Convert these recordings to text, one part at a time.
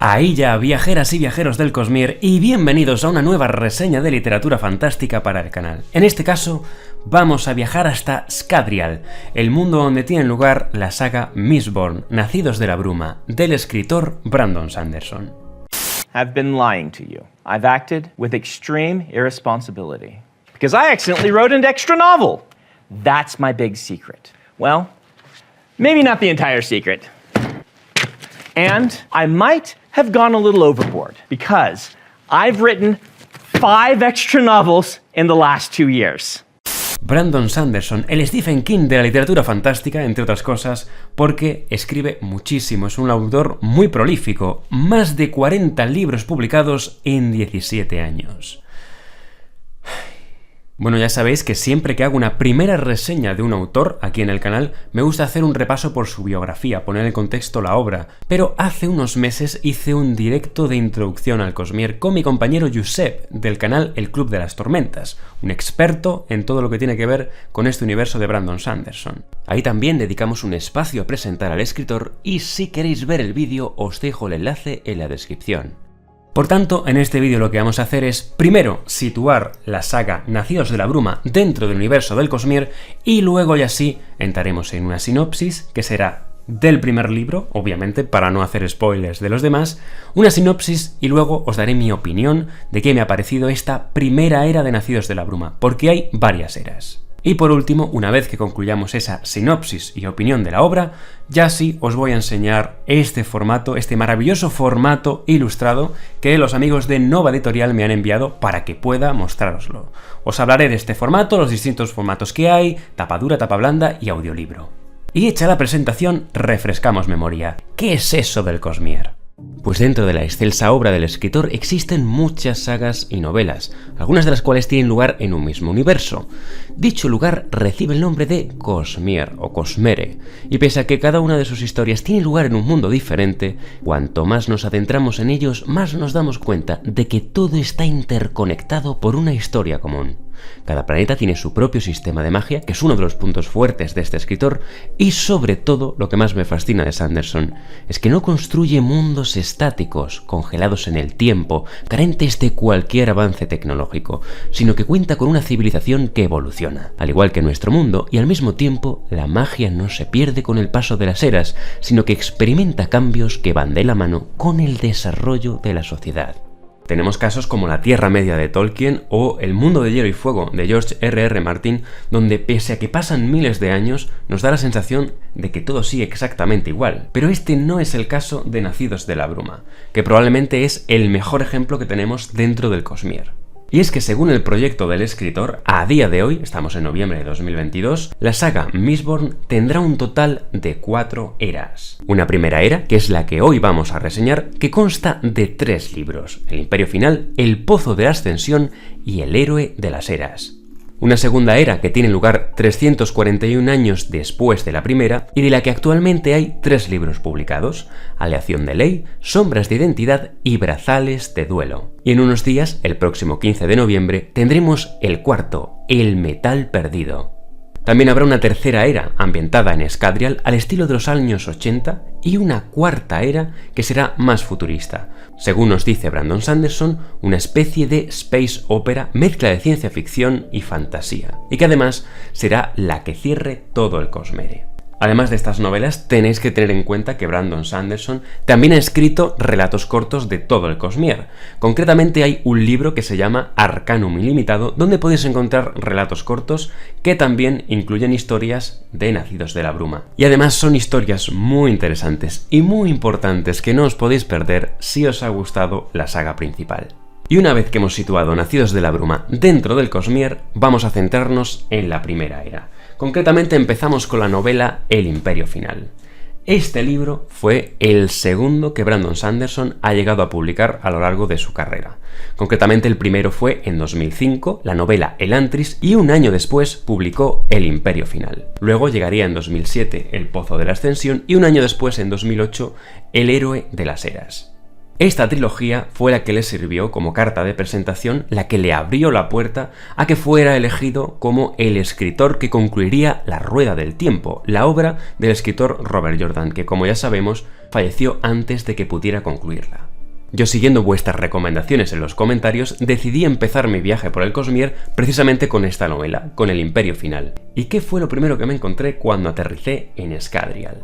Ahí ya, viajeras y viajeros del Cosmere, y bienvenidos a una nueva reseña de literatura fantástica para el canal. En este caso, vamos a viajar hasta Scadrial, el mundo donde tiene lugar la saga Mistborn, Nacidos de la Bruma, del escritor Brandon Sanderson. I've been lying to you. I've acted with extreme irresponsibility. Because I accidentally wrote an extra novel. That's my big secret. Well, maybe not the entire secret. And I might have gone a little overboard because I've written 5 extra novels in the last 2 years. Brandon Sanderson, el Stephen King de la literatura fantástica, entre otras cosas, porque escribe muchísimo, es un autor muy prolífico, más de 40 libros publicados en 17 años. Bueno, ya sabéis que siempre que hago una primera reseña de un autor aquí en el canal, me gusta hacer un repaso por su biografía, poner en contexto la obra, pero hace unos meses hice un directo de introducción al Cosmere con mi compañero Josep, del canal El Club de las Tormentas, un experto en todo lo que tiene que ver con este universo de Brandon Sanderson. Ahí también dedicamos un espacio a presentar al escritor y si queréis ver el vídeo os dejo el enlace en la descripción. Por tanto, en este vídeo lo que vamos a hacer es, primero, situar la saga Nacidos de la Bruma dentro del universo del Cosmere y luego ya sí entraremos en una sinopsis que será del primer libro, obviamente para no hacer spoilers de los demás, una sinopsis y luego os daré mi opinión de qué me ha parecido esta primera era de Nacidos de la Bruma, porque hay varias eras. Y por último, una vez que concluyamos esa sinopsis y opinión de la obra, ya sí os voy a enseñar este formato, este maravilloso formato ilustrado que los amigos de Nova Editorial me han enviado para que pueda mostrároslo. Os hablaré de este formato, los distintos formatos que hay, tapa dura, tapa blanda y audiolibro. Y hecha la presentación, refrescamos memoria. ¿Qué es eso del Cosmere? Pues dentro de la excelsa obra del escritor existen muchas sagas y novelas, algunas de las cuales tienen lugar en un mismo universo. Dicho lugar recibe el nombre de Cosmere o Cosmere, y pese a que cada una de sus historias tiene lugar en un mundo diferente, cuanto más nos adentramos en ellos, más nos damos cuenta de que todo está interconectado por una historia común. Cada planeta tiene su propio sistema de magia, que es uno de los puntos fuertes de este escritor, y sobre todo, lo que más me fascina de Sanderson, es que no construye mundos estáticos, congelados en el tiempo, carentes de cualquier avance tecnológico, sino que cuenta con una civilización que evoluciona, al igual que nuestro mundo, y al mismo tiempo, la magia no se pierde con el paso de las eras, sino que experimenta cambios que van de la mano con el desarrollo de la sociedad. Tenemos casos como la Tierra Media de Tolkien o El Mundo de Hielo y Fuego de George R.R. Martin, donde pese a que pasan miles de años, nos da la sensación de que todo sigue exactamente igual. Pero este no es el caso de Nacidos de la Bruma, que probablemente es el mejor ejemplo que tenemos dentro del Cosmere. Y es que según el proyecto del escritor, a día de hoy, estamos en noviembre de 2022, la saga Mistborn tendrá un total de 4 eras. Una primera era, que es la que hoy vamos a reseñar, que consta de 3 libros: El Imperio Final, El Pozo de la Ascensión y El Héroe de las Eras. Una segunda era que tiene lugar 341 años después de la primera y de la que actualmente hay 3 libros publicados: Aleación de Ley, Sombras de Identidad y Brazales de Duelo. Y en unos días, el próximo 15 de noviembre, tendremos el cuarto, El Metal Perdido. También habrá una tercera era ambientada en Scadrial al estilo de los años 80 y una cuarta era que será más futurista. Según nos dice Brandon Sanderson, una especie de space opera, mezcla de ciencia ficción y fantasía, y que además será la que cierre todo el Cosmere. Además de estas novelas, tenéis que tener en cuenta que Brandon Sanderson también ha escrito relatos cortos de todo el Cosmere. Concretamente hay un libro que se llama Arcanum Ilimitado, donde podéis encontrar relatos cortos que también incluyen historias de Nacidos de la Bruma. Y además son historias muy interesantes y muy importantes que no os podéis perder si os ha gustado la saga principal. Y una vez que hemos situado Nacidos de la Bruma dentro del Cosmere, vamos a centrarnos en la primera era. Concretamente empezamos con la novela El Imperio Final. Este libro fue el segundo que Brandon Sanderson ha llegado a publicar a lo largo de su carrera. Concretamente el primero fue en 2005, la novela Elantris, y un año después publicó El Imperio Final. Luego llegaría en 2007 El Pozo de la Ascensión y un año después, en 2008, El Héroe de las Eras. Esta trilogía fue la que le sirvió como carta de presentación, la que le abrió la puerta a que fuera elegido como el escritor que concluiría La Rueda del Tiempo, la obra del escritor Robert Jordan, que como ya sabemos falleció antes de que pudiera concluirla. Yo, siguiendo vuestras recomendaciones en los comentarios, decidí empezar mi viaje por el Cosmere precisamente con esta novela, con el Imperio Final. ¿Y qué fue lo primero que me encontré cuando aterricé en Scadrial?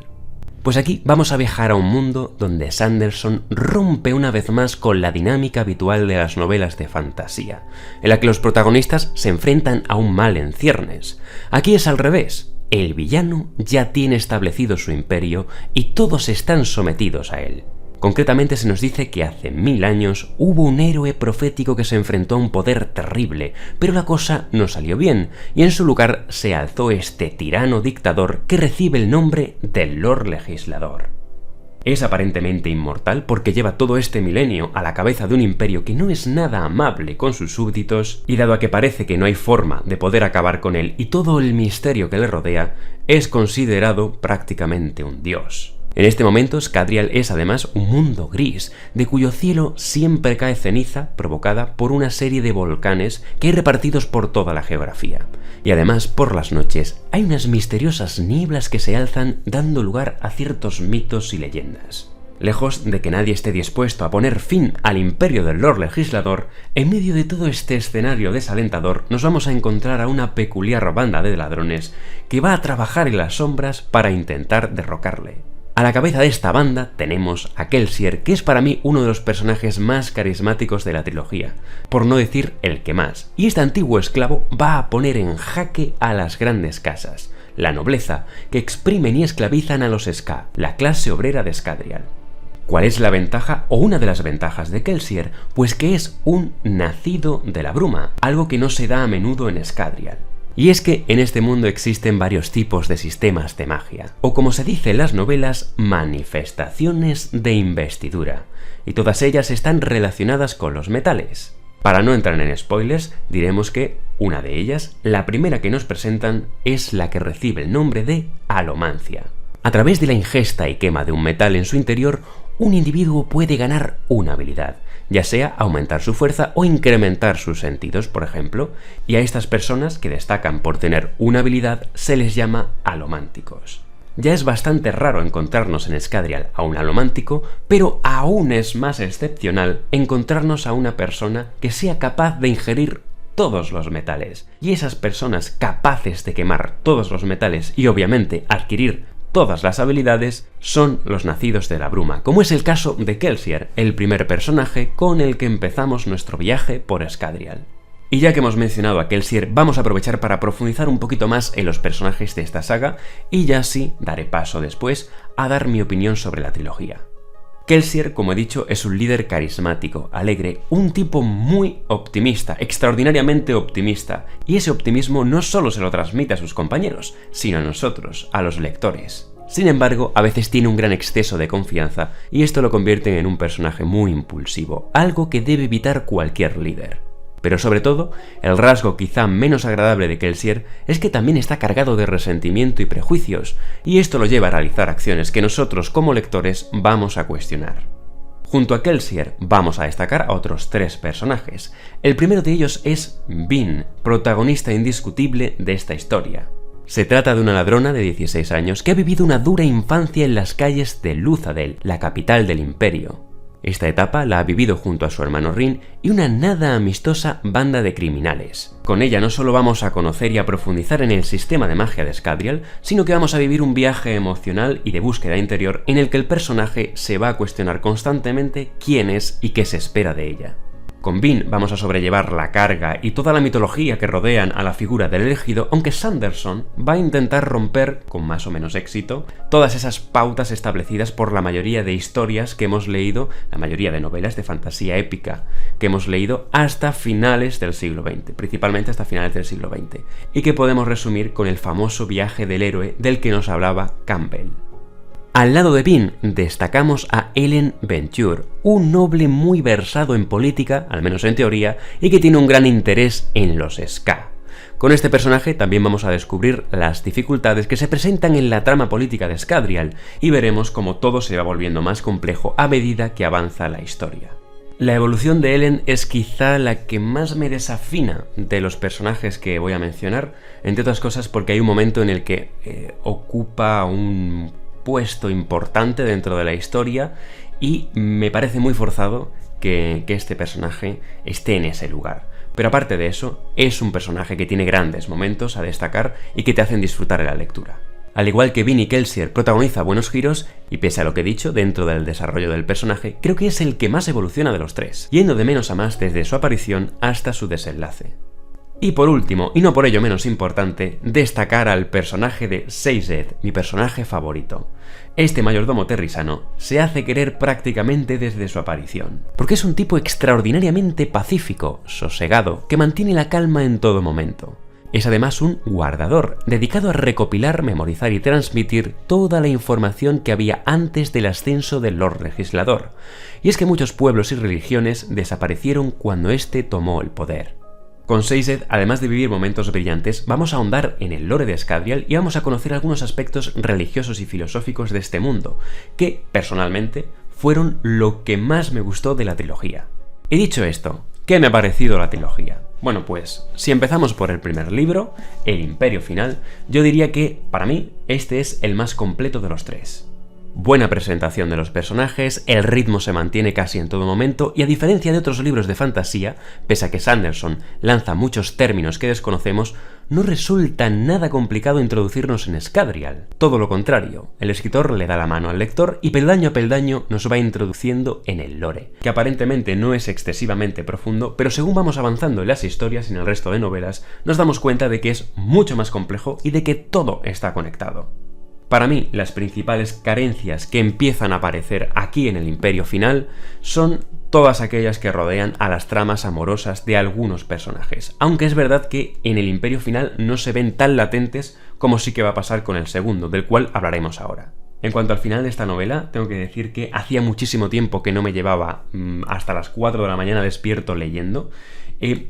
Pues aquí vamos a viajar a un mundo donde Sanderson rompe una vez más con la dinámica habitual de las novelas de fantasía, en la que los protagonistas se enfrentan a un mal en ciernes. Aquí es al revés. El villano ya tiene establecido su imperio y todos están sometidos a él. Concretamente se nos dice que hace 1000 años hubo un héroe profético que se enfrentó a un poder terrible, pero la cosa no salió bien, y en su lugar se alzó este tirano dictador que recibe el nombre del Lord Legislador. Es aparentemente inmortal porque lleva todo este milenio a la cabeza de un imperio que no es nada amable con sus súbditos, y dado a que parece que no hay forma de poder acabar con él y todo el misterio que le rodea, es considerado prácticamente un dios. En este momento, Scadrial es además un mundo gris, de cuyo cielo siempre cae ceniza provocada por una serie de volcanes que hay repartidos por toda la geografía. Y además, por las noches, hay unas misteriosas nieblas que se alzan dando lugar a ciertos mitos y leyendas. Lejos de que nadie esté dispuesto a poner fin al imperio del Lord Legislador, en medio de todo este escenario desalentador nos vamos a encontrar a una peculiar banda de ladrones que va a trabajar en las sombras para intentar derrocarle. A la cabeza de esta banda tenemos a Kelsier, que es para mí uno de los personajes más carismáticos de la trilogía, por no decir el que más, y este antiguo esclavo va a poner en jaque a las grandes casas, la nobleza, que exprimen y esclavizan a los Ska, la clase obrera de Scadrial. ¿Cuál es la ventaja o una de las ventajas de Kelsier? Pues que es un nacido de la bruma, algo que no se da a menudo en Scadrial. Y es que en este mundo existen varios tipos de sistemas de magia, o como se dice en las novelas, manifestaciones de investidura, y todas ellas están relacionadas con los metales. Para no entrar en spoilers, diremos que una de ellas, la primera que nos presentan, es la que recibe el nombre de alomancia. A través de la ingesta y quema de un metal en su interior, un individuo puede ganar una habilidad, ya sea aumentar su fuerza o incrementar sus sentidos, por ejemplo, y a estas personas que destacan por tener una habilidad se les llama alománticos. Ya es bastante raro encontrarnos en Scadrial a un alomántico, pero aún es más excepcional encontrarnos a una persona que sea capaz de ingerir todos los metales. Y esas personas capaces de quemar todos los metales y obviamente adquirir todas las habilidades son los nacidos de la bruma, como es el caso de Kelsier, el primer personaje con el que empezamos nuestro viaje por Scadrial. Y ya que hemos mencionado a Kelsier, vamos a aprovechar para profundizar un poquito más en los personajes de esta saga, y ya sí daré paso después a dar mi opinión sobre la trilogía. Kelsier, como he dicho, es un líder carismático, alegre, un tipo muy optimista, extraordinariamente optimista, y ese optimismo no solo se lo transmite a sus compañeros, sino a nosotros, a los lectores. Sin embargo, a veces tiene un gran exceso de confianza, y esto lo convierte en un personaje muy impulsivo, algo que debe evitar cualquier líder. Pero sobre todo, el rasgo quizá menos agradable de Kelsier es que también está cargado de resentimiento y prejuicios, y esto lo lleva a realizar acciones que nosotros como lectores vamos a cuestionar. Junto a Kelsier vamos a destacar a otros 3 personajes. El primero de ellos es Vin, protagonista indiscutible de esta historia. Se trata de una ladrona de 16 años que ha vivido una dura infancia en las calles de Luthadel, la capital del imperio. Esta etapa la ha vivido junto a su hermano Rin y una nada amistosa banda de criminales. Con ella no solo vamos a conocer y a profundizar en el sistema de magia de Scadrial, sino que vamos a vivir un viaje emocional y de búsqueda interior en el que el personaje se va a cuestionar constantemente quién es y qué se espera de ella. Con Vin vamos a sobrellevar la carga y toda la mitología que rodean a la figura del elegido, aunque Sanderson va a intentar romper, con más o menos éxito, todas esas pautas establecidas por la mayoría de historias que hemos leído, la mayoría de novelas de fantasía épica que hemos leído hasta finales del siglo XX, principalmente hasta finales del siglo XX, y que podemos resumir con el famoso viaje del héroe del que nos hablaba Campbell. Al lado de Vin destacamos a Ellen Venture, un noble muy versado en política, al menos en teoría, y que tiene un gran interés en los Ska. Con este personaje también vamos a descubrir las dificultades que se presentan en la trama política de Scadrial, y veremos cómo todo se va volviendo más complejo a medida que avanza la historia. La evolución de Ellen es quizá la que más me desafina de los personajes que voy a mencionar, entre otras cosas porque hay un momento en el que ocupa un puesto importante dentro de la historia y me parece muy forzado que este personaje esté en ese lugar. Pero aparte de eso, es un personaje que tiene grandes momentos a destacar y que te hacen disfrutar de la lectura. Al igual que Vinnie Kelsier protagoniza buenos giros, y pese a lo que he dicho dentro del desarrollo del personaje, creo que es el que más evoluciona de los tres, yendo de menos a más desde su aparición hasta su desenlace. Y por último, y no por ello menos importante, destacar al personaje de Sazed, mi personaje favorito. Este mayordomo terrisano se hace querer prácticamente desde su aparición, porque es un tipo extraordinariamente pacífico, sosegado, que mantiene la calma en todo momento. Es además un guardador, dedicado a recopilar, memorizar y transmitir toda la información que había antes del ascenso del Lord Legislador. Y es que muchos pueblos y religiones desaparecieron cuando éste tomó el poder. Con Sazed, además de vivir momentos brillantes, vamos a ahondar en el lore de Scadrial y vamos a conocer algunos aspectos religiosos y filosóficos de este mundo, que, personalmente, fueron lo que más me gustó de la trilogía. Y dicho esto, ¿qué me ha parecido la trilogía? Bueno, pues, si empezamos por el primer libro, El Imperio Final, yo diría que, para mí, este es el más completo de los tres. Buena presentación de los personajes, el ritmo se mantiene casi en todo momento y a diferencia de otros libros de fantasía, pese a que Sanderson lanza muchos términos que desconocemos, no resulta nada complicado introducirnos en Scadrial. Todo lo contrario, el escritor le da la mano al lector y peldaño a peldaño nos va introduciendo en el lore, que aparentemente no es excesivamente profundo, pero según vamos avanzando en las historias y en el resto de novelas, nos damos cuenta de que es mucho más complejo y de que todo está conectado. Para mí, las principales carencias que empiezan a aparecer aquí en el Imperio Final son todas aquellas que rodean a las tramas amorosas de algunos personajes, aunque es verdad que en el Imperio Final no se ven tan latentes como sí que va a pasar con el segundo, del cual hablaremos ahora. En cuanto al final de esta novela, tengo que decir que hacía muchísimo tiempo que no me llevaba hasta las 4 de la mañana despierto leyendo.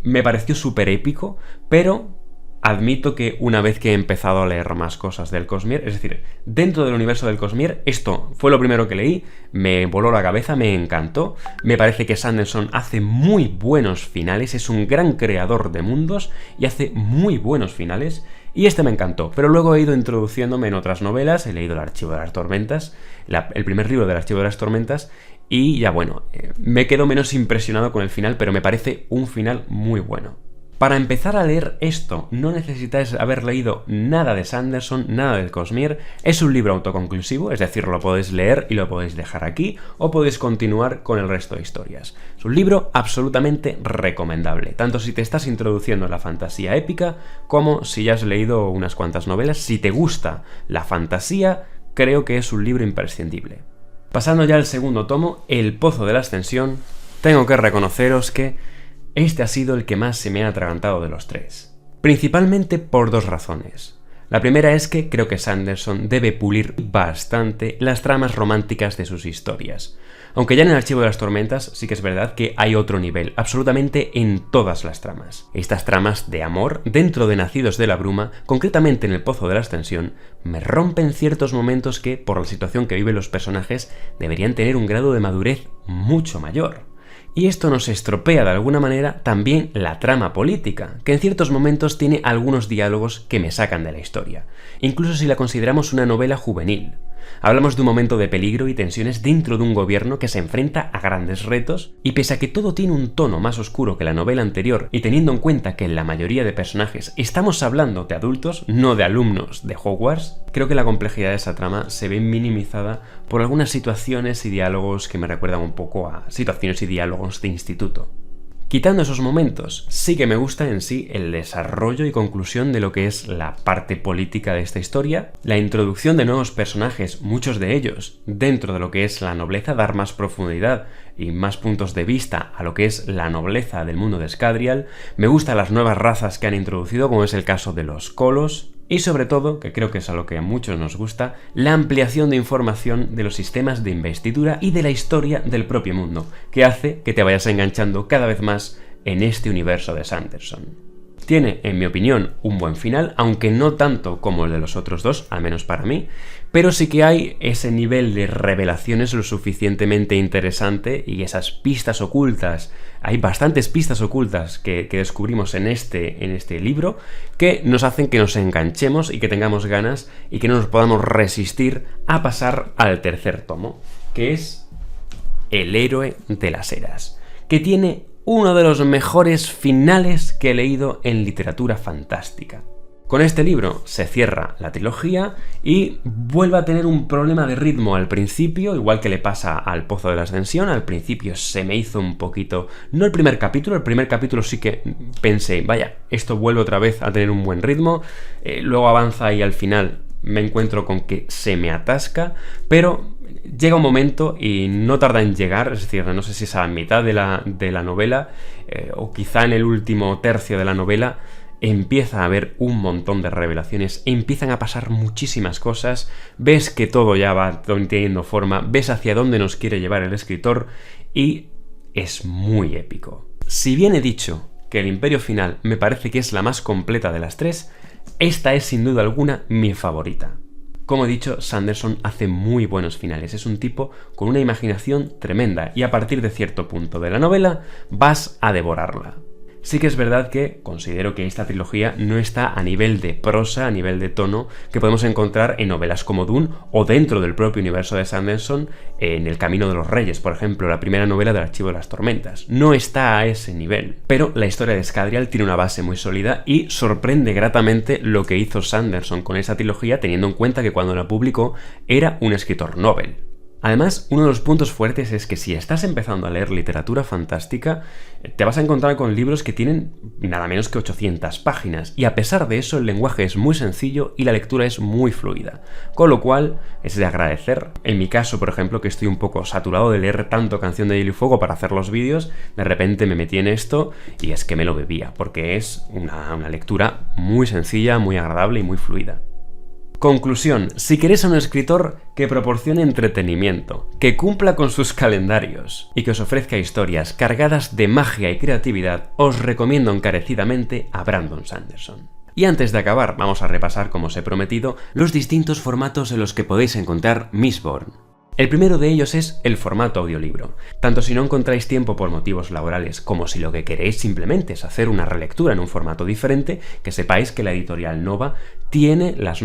Me pareció súper épico, pero admito que una vez que he empezado a leer más cosas del Cosmere, es decir, dentro del universo del Cosmere, esto fue lo primero que leí, me voló la cabeza, me encantó, me parece que Sanderson hace muy buenos finales, es un gran creador de mundos y hace muy buenos finales, y este me encantó, pero luego he ido introduciéndome en otras novelas, he leído El Archivo de las Tormentas, el primer libro del Archivo de las Tormentas, y ya bueno, me quedo menos impresionado con el final, pero me parece un final muy bueno. Para empezar a leer esto no necesitáis haber leído nada de Sanderson, nada del Cosmere, es un libro autoconclusivo, es decir, lo podéis leer y lo podéis dejar aquí o podéis continuar con el resto de historias. Es un libro absolutamente recomendable, tanto si te estás introduciendo en la fantasía épica como si ya has leído unas cuantas novelas. Si te gusta la fantasía, creo que es un libro imprescindible. Pasando ya al segundo tomo, El Pozo de la Ascensión, tengo que reconoceros que este ha sido el que más se me ha atragantado de los tres. Principalmente por dos razones. La primera es que creo que Sanderson debe pulir bastante las tramas románticas de sus historias. Aunque ya en el Archivo de las Tormentas sí que es verdad que hay otro nivel, absolutamente en todas las tramas. Estas tramas de amor, dentro de Nacidos de la Bruma, concretamente en El Pozo de la Ascensión, me rompen ciertos momentos que, por la situación que viven los personajes, deberían tener un grado de madurez mucho mayor. Y esto nos estropea de alguna manera también la trama política, que en ciertos momentos tiene algunos diálogos que me sacan de la historia, incluso si la consideramos una novela juvenil. Hablamos de un momento de peligro y tensiones dentro de un gobierno que se enfrenta a grandes retos, y pese a que todo tiene un tono más oscuro que la novela anterior, y teniendo en cuenta que en la mayoría de personajes estamos hablando de adultos, no de alumnos de Hogwarts, creo que la complejidad de esa trama se ve minimizada por algunas situaciones y diálogos que me recuerdan un poco a situaciones y diálogos de instituto. Quitando esos momentos, sí que me gusta en sí el desarrollo y conclusión de lo que es la parte política de esta historia, la introducción de nuevos personajes, muchos de ellos dentro de lo que es la nobleza, dar más profundidad y más puntos de vista a lo que es la nobleza del mundo de Scadrial. Me gustan las nuevas razas que han introducido, como es el caso de los Kolos, y sobre todo, que creo que es a lo que a muchos nos gusta, la ampliación de información de los sistemas de investidura y de la historia del propio mundo, que hace que te vayas enganchando cada vez más en este universo de Sanderson. Tiene, en mi opinión, un buen final, aunque no tanto como el de los otros dos, al menos para mí, pero sí que hay ese nivel de revelaciones lo suficientemente interesante y esas pistas ocultas. Hay bastantes pistas ocultas que descubrimos en este libro que nos hacen que nos enganchemos y que tengamos ganas y que no nos podamos resistir a pasar al tercer tomo, que es El héroe de las eras. que tiene uno de los mejores finales que he leído en literatura fantástica. Con este libro se cierra la trilogía y vuelve a tener un problema de ritmo al principio, igual que le pasa al Pozo de la Ascensión. Al principio se me hizo un poquito... No el primer capítulo sí que pensé, vaya, esto vuelve otra vez a tener un buen ritmo, luego avanza y al final me encuentro con que se me atasca, pero llega un momento y no tarda en llegar, es decir, no sé si es a la mitad de la novela o quizá en el último tercio de la novela, empieza a haber un montón de revelaciones, empiezan a pasar muchísimas cosas, ves que todo ya va teniendo forma, ves hacia dónde nos quiere llevar el escritor y es muy épico. Si bien he dicho que el Imperio Final me parece que es la más completa de las tres, esta es sin duda alguna mi favorita. Como he dicho, Sanderson hace muy buenos finales, es un tipo con una imaginación tremenda y a partir de cierto punto de la novela vas a devorarla. Sí que es verdad que considero que esta trilogía no está a nivel de prosa, a nivel de tono, que podemos encontrar en novelas como Dune o dentro del propio universo de Sanderson, en El Camino de los Reyes, por ejemplo, la primera novela del Archivo de las Tormentas. No está a ese nivel, pero la historia de Scadrial tiene una base muy sólida y sorprende gratamente lo que hizo Sanderson con esa trilogía, teniendo en cuenta que cuando la publicó era un escritor novel. Además, uno de los puntos fuertes es que si estás empezando a leer literatura fantástica, te vas a encontrar con libros que tienen nada menos que 800 páginas, y a pesar de eso el lenguaje es muy sencillo y la lectura es muy fluida, con lo cual es de agradecer. En mi caso, por ejemplo, que estoy un poco saturado de leer tanto Canción de Hielo y Fuego para hacer los vídeos, de repente me metí en esto y es que me lo bebía, porque es una lectura muy sencilla, muy agradable y muy fluida. Conclusión, si queréis a un escritor que proporcione entretenimiento, que cumpla con sus calendarios y que os ofrezca historias cargadas de magia y creatividad, os recomiendo encarecidamente a Brandon Sanderson. Y antes de acabar, vamos a repasar, como os he prometido, los distintos formatos en los que podéis encontrar Mistborn. El primero de ellos es el formato audiolibro. Tanto si no encontráis tiempo por motivos laborales como si lo que queréis simplemente es hacer una relectura en un formato diferente, que sepáis que la editorial Nova tiene las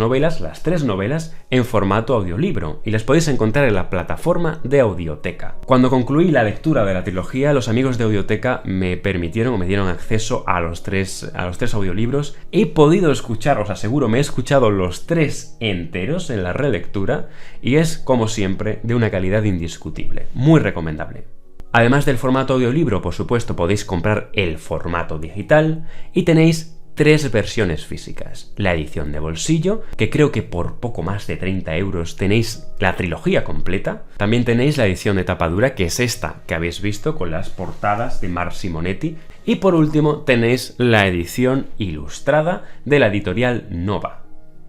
tres novelas, en formato audiolibro y las podéis encontrar en la plataforma de Audioteca. Cuando concluí la lectura de la trilogía, los amigos de Audioteca me dieron acceso a los tres audiolibros. He podido escuchar, os aseguro, me he escuchado los tres enteros en la relectura y es, como siempre, de una calidad indiscutible, muy recomendable. Además del formato audiolibro, por supuesto, podéis comprar el formato digital y tenéis tres versiones físicas. La edición de bolsillo, que creo que por poco más de 30 euros tenéis la trilogía completa. También tenéis la edición de tapa dura, que es esta que habéis visto con las portadas de Mark Simonetti. Y por último tenéis la edición ilustrada de la editorial Nova.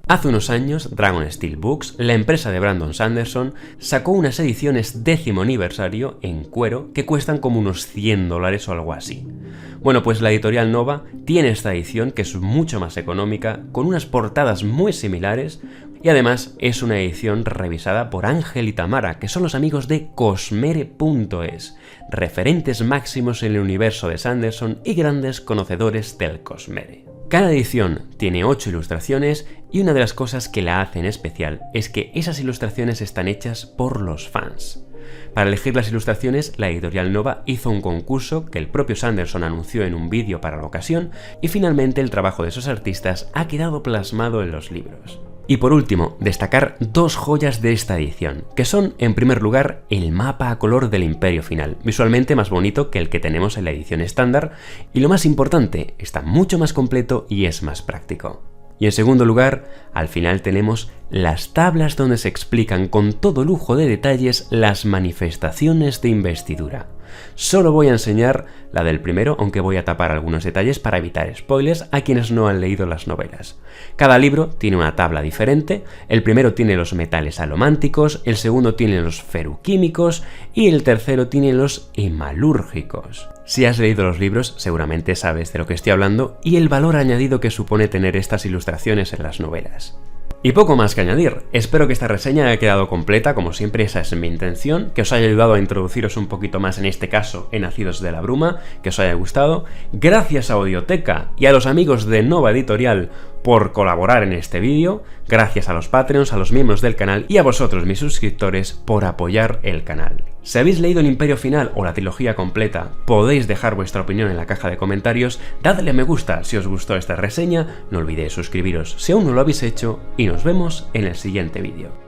Hace unos años, Dragon Steel Books, la empresa de Brandon Sanderson, sacó unas ediciones 10º aniversario en cuero que cuestan como unos $100 o algo así. Bueno, pues la editorial Nova tiene esta edición que es mucho más económica, con unas portadas muy similares y además es una edición revisada por Ángel y Tamara, que son los amigos de Cosmere.es, referentes máximos en el universo de Sanderson y grandes conocedores del Cosmere. Cada edición tiene 8 ilustraciones y una de las cosas que la hacen especial es que esas ilustraciones están hechas por los fans. Para elegir las ilustraciones, la editorial Nova hizo un concurso que el propio Sanderson anunció en un vídeo para la ocasión y finalmente el trabajo de esos artistas ha quedado plasmado en los libros. Y por último, destacar dos joyas de esta edición, que son, en primer lugar, el mapa a color del Imperio Final, visualmente más bonito que el que tenemos en la edición estándar, y lo más importante, está mucho más completo y es más práctico. Y en segundo lugar, al final tenemos las tablas donde se explican con todo lujo de detalles las manifestaciones de investidura. Solo voy a enseñar la del primero, aunque voy a tapar algunos detalles para evitar spoilers a quienes no han leído las novelas. Cada libro tiene una tabla diferente, el primero tiene los metales alománticos, el segundo tiene los feruquímicos y el tercero tiene los hemalúrgicos. Si has leído los libros, seguramente sabes de lo que estoy hablando y el valor añadido que supone tener estas ilustraciones en las novelas. Y poco más que añadir, espero que esta reseña haya quedado completa, como siempre esa es mi intención, que os haya ayudado a introduciros un poquito más en este caso en Nacidos de la Bruma, que os haya gustado. Gracias a Audioteca y a los amigos de Nova Editorial por colaborar en este vídeo, gracias a los Patreons, a los miembros del canal y a vosotros mis suscriptores por apoyar el canal. Si habéis leído El Imperio Final o la trilogía completa, podéis dejar vuestra opinión en la caja de comentarios, dadle a me gusta si os gustó esta reseña, no olvidéis suscribiros si aún no lo habéis hecho y nos vemos en el siguiente vídeo.